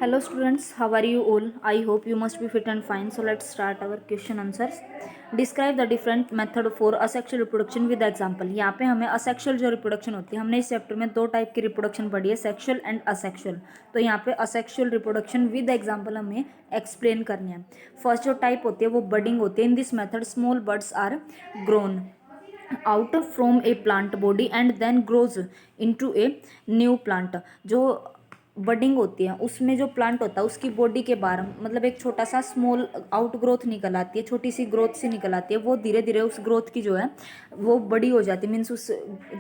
Hello students, how are you all? I hope you must be fit and fine. So let's start our question answers. Describe the different method for asexual reproduction with example. यहाँ पे हमें asexual जो reproduction होती है, हमने इस chapter में दो टाइप की reproduction पढ़ी है, sexual and asexual. तो यहाँ पे asexual reproduction with example हमें explain करनी है. First जो type होती है वो budding होती है. In this method small buds are grown out from a plant body and then grows into a new plant. जो बडिंग होती है उसमें जो प्लांट होता है उसकी बॉडी के बाहर मतलब एक छोटा सा स्मॉल आउट ग्रोथ निकल आती है, छोटी सी ग्रोथ सी निकल आती है. वो धीरे धीरे उस ग्रोथ की जो है वो बड़ी हो जाती है. मीन्स उस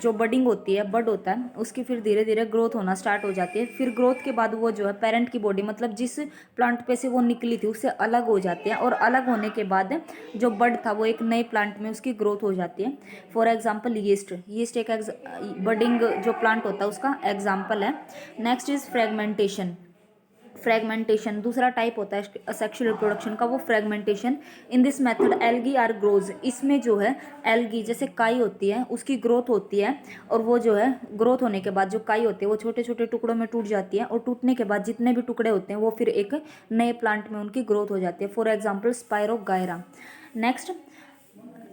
जो बडिंग होती है, बड होता है, उसकी फिर धीरे धीरे ग्रोथ होना स्टार्ट हो जाती है. फिर ग्रोथ के बाद वो जो है पेरेंट की बॉडी मतलब जिस प्लांट पे से वो निकली थी उससे अलग हो जाती है. और अलग होने के बाद जो बड था वो एक नए प्लांट में उसकी ग्रोथ हो जाती है. फॉर एग्जाम्पल यीस्ट एक बडिंग जो प्लांट होता है उसका एग्जाम्पल है. नेक्स्ट इज फ्रेगमेंटेशन दूसरा टाइप होता है सेक्सुअल रिप्रोडक्शन का, वो fragmentation. In this method algae are grows. इसमें जो है एल्गी जैसे काई होती है उसकी ग्रोथ होती है और वो जो है ग्रोथ होने के बाद जो काई होती है वो छोटे छोटे टुकड़ों में टूट जाती है और टूटने के बाद जितने भी टुकड़े होते हैं वो फिर एक नए प्लांट में उनकी ग्रोथ हो जाती है. For example spirogyra. Next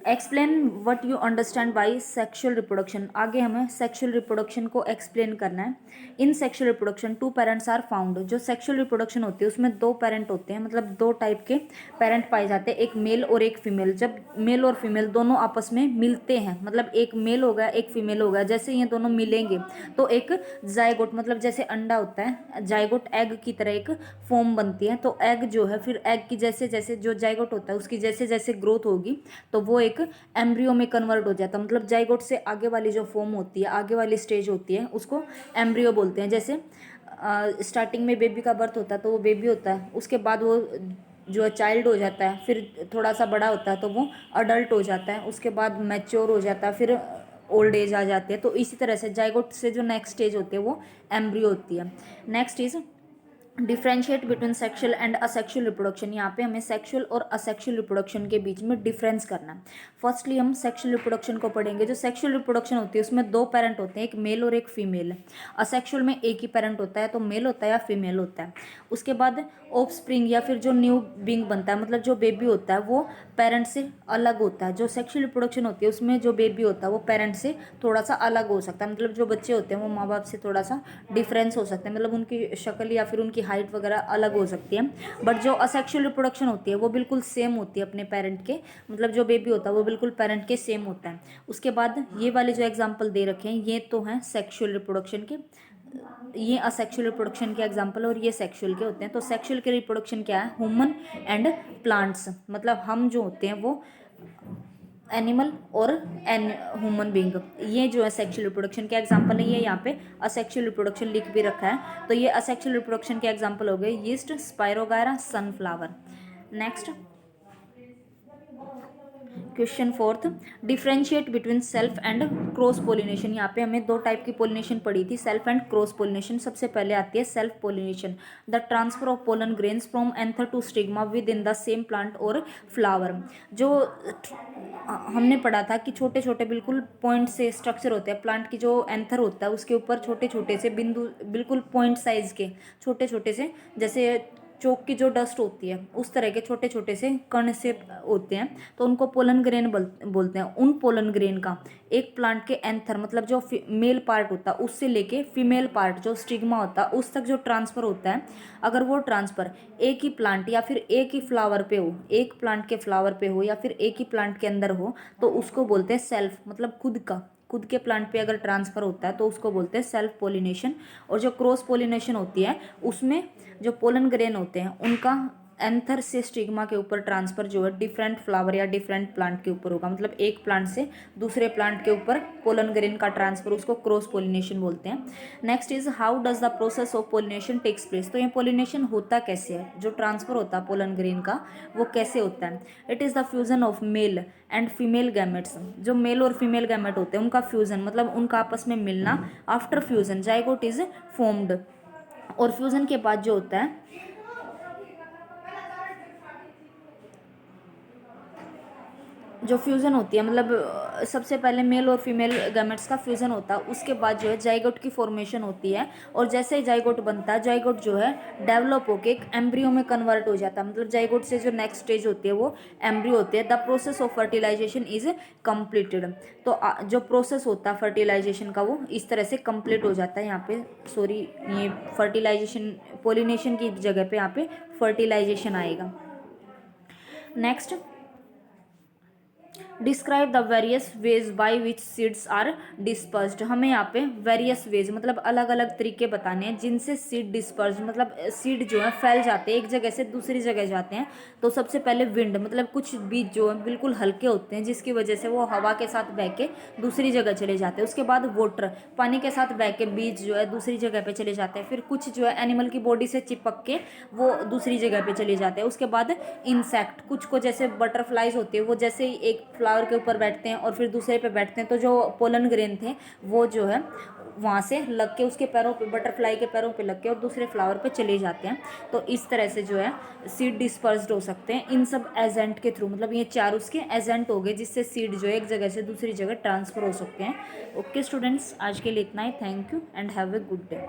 explain what you understand by sexual reproduction. आगे हमें सेक्शुअल रिप्रोडक्शन को एक्सप्लेन करना है. In sexual reproduction two parents are found. जो सेक्शुअल रिप्रोडक्शन होती है उसमें दो पेरेंट होते हैं, मतलब दो टाइप के पेरेंट पाए जाते हैं, एक मेल और एक फीमेल. जब मेल और फीमेल दोनों आपस में मिलते हैं, मतलब एक मेल हो गया एक फीमेल हो गया, जैसे ये दोनों मिलेंगे तो एक जायगोट मतलब जैसे अंडा होता है जायगोट एग की तरह एक फॉर्म बनती है. तो एग जो है फिर एग की जैसे जैसे जो जायगोट होता है उसकी जैसे जैसे ग्रोथ होगी तो वो एक एम्ब्रियो में कन्वर्ट हो जाता है. मतलब जाइगोट से आगे वाली जो फॉर्म होती है, आगे वाली स्टेज होती है, उसको एम्ब्रियो बोलते हैं. जैसे स्टार्टिंग में बेबी का बर्थ होता है तो वो बेबी होता है, उसके बाद वो जो है चाइल्ड हो जाता है, फिर थोड़ा सा बड़ा होता है तो वो अडल्ट हो जाता है, उसके बाद मैच्योर हो जाता है, फिर ओल्ड एज आ जाती है. तो इसी तरह से जाइगोट से जो नेक्स्ट स्टेज होती है वो एम्ब्रियो होती है. Next is differentiate between sexual and asexual reproduction. यहाँ पे हमें सेक्शुअल और असेक्शुअल रिप्रोडक्शन के बीच में डिफरेंस करना है. फर्स्टली हम सेक्शुअल रिप्रोडक्शन को पढ़ेंगे. जो सेक्शुअल रिप्रोडक्शन होती है उसमें दो पेरेंट होते हैं, एक मेल और एक फीमेल. असेक्शुअल में एक ही पेरेंट होता है, तो मेल होता है या फीमेल होता है. उसके बाद ऑफ स्प्रिंग या फिर जो न्यू बींग बनता है, मतलब जो बेबी होता है वो पेरेंट से अलग होता है. जो सेक्शुअल रिप्रोडक्शन होती है उसमें जो बेबी होता है वो पेरेंट से थोड़ा सा अलग हो सकता है. मतलब जो बच्चे होते हैं वो माँ बाप से थोड़ा सा डिफरेंस हो सकते हैं, मतलब उनकी शक्ल या फिर उनकी हाइट वगैरह अलग हो सकती है. बट जो असेक्शुअल रिप्रोडक्शन होती है वो बिल्कुल सेम होती है अपने पेरेंट के, मतलब जो बेबी होता है वो बिल्कुल पेरेंट के सेम होता है. उसके बाद ये वाले जो एग्जाम्पल दे रखे हैं ये तो हैं सेक्शुअल रिप्रोडक्शन के, ये असेक्शुअल रिप्रोडक्शन के एग्जाम्पल और ये सेक्शुअल के होते हैं. तो सेक्शुअल के रिप्रोडक्शन क्या है, ह्यूमन एंड प्लांट्स. मतलब हम जो होते हैं वो एनिमल और ह्यूमन बींग, ये जो है सेक्शुअल रिप्रोडक्शन के एग्जाम्पल है. ये यहाँ पे असेक्शुअल रिप्रोडक्शन लिख भी रखा है. तो ये असेक्शुअल रिप्रोडक्शन के एग्जाम्पल हो गए yeast, spirogyra, sunflower. Next question fourth, differentiate between self and cross pollination. यहाँ पे हमें दो टाइप की पोलिनेशन पड़ी थी, सेल्फ एंड क्रॉस पोलिनेशन. सबसे पहले आती है self pollination. The transfer of pollen grains from anther to stigma within the same plant और फ्लावर. जो हमने पढ़ा था कि छोटे छोटे बिल्कुल पॉइंट से स्ट्रक्चर होते हैं, प्लांट की जो एंथर होता है उसके ऊपर छोटे छोटे से बिंदु बिल्कुल पॉइंट साइज के छोटे छोटे से, जैसे चौक की जो डस्ट होती है उस तरह के छोटे छोटे से कण से होते हैं. तो उनको पोलन ग्रेन बोलते हैं. उन पोलन ग्रेन का एक प्लांट के एंथर मतलब जो मेल पार्ट होता है उससे लेके फीमेल पार्ट जो स्टिग्मा होता है उस तक जो ट्रांसफर होता है, अगर वो ट्रांसफर एक ही प्लांट या फिर एक ही फ्लावर पे हो, एक प्लांट के फ्लावर पे हो या फिर एक ही प्लांट के अंदर हो, तो उसको बोलते हैं सेल्फ, मतलब खुद के प्लांट पे अगर ट्रांसफर होता है तो उसको बोलते हैं सेल्फ पोलिनेशन. और जो क्रॉस पोलिनेशन होती है उसमें जो पोलन ग्रेन होते हैं उनका एंथर से स्टिग्मा के ऊपर ट्रांसफर जो है डिफरेंट फ्लावर या डिफरेंट प्लांट के ऊपर होगा. मतलब एक प्लांट से दूसरे प्लांट के ऊपर पोलन ग्रेन का ट्रांसफर, उसको क्रॉस पोलिनेशन बोलते हैं. Next is how does the process of pollination takes place. तो ये पोलिनेशन होता कैसे है, जो ट्रांसफर होता है पोलन ग्रेन का वो कैसे होता है. It is the fusion of male and female gametes. जो मेल और फीमेल गैमेट होते हैं उनका फ्यूजन मतलब उनका आपस में मिलना. After fusion zygote is formed. और फ्यूजन के बाद जो होता है जो फ्यूज़न होती है मतलब सबसे पहले मेल और फीमेल गैमेट्स का फ्यूज़न होता है, उसके बाद जो है जाइगोट की फॉर्मेशन होती है। और जैसे ही जाइगोट बनता है, जाइगोट जो है डेवलप होके एक एम्ब्रियो में कन्वर्ट हो जाता है। मतलब जाइगोट से जो नेक्स्ट स्टेज होती है वो एम्ब्रियो होती है। The process of fertilisation is completed. तो जो प्रोसेस होता है फर्टिलाइजेशन का वो इस तरह से कंप्लीट हो जाता है। यहाँ पे सॉरी, ये फर्टिलाइजेशन पोलिनेशन की जगह पे यहाँ पे फर्टिलाइजेशन आएगा। Next, describe the various ways by which seeds are dispersed. हमें यहाँ पे वेरियस वेज मतलब अलग अलग तरीके बताने हैं जिनसे सीड डिस्पर्स मतलब सीड जो है फैल जाते हैं, एक जगह से दूसरी जगह जाते हैं। तो सबसे पहले विंड मतलब कुछ बीज जो है बिल्कुल हल्के होते हैं जिसकी वजह से वो हवा के साथ बह के दूसरी जगह चले जाते हैं। उसके बाद वाटर, पानी के साथ बह के बीज जो है दूसरी जगह पे चले जाते हैं। फिर कुछ जो है एनिमल की बॉडी से चिपक के वो दूसरी जगह पे चले जाते हैं। उसके बाद इंसेक्ट, कुछ को जैसे बटरफ्लाइज होते हैं वो जैसे ही एक फ्लावर के ऊपर बैठते हैं और फिर दूसरे पे बैठते हैं, तो जो पोलन ग्रेन थे वो जो है वहाँ से लग के उसके पैरों पे, बटरफ्लाई के पैरों पे लग के और दूसरे फ्लावर पे चले जाते हैं। तो इस तरह से जो है सीड डिस्पर्स्ड हो सकते हैं इन सब एजेंट के थ्रू। मतलब ये चार उसके एजेंट हो गए जिससे सीड जो है एक जगह से दूसरी जगह ट्रांसफर हो सकते हैं। ओके स्टूडेंट्स, आज के लिए इतना ही। Thank you and have a good day.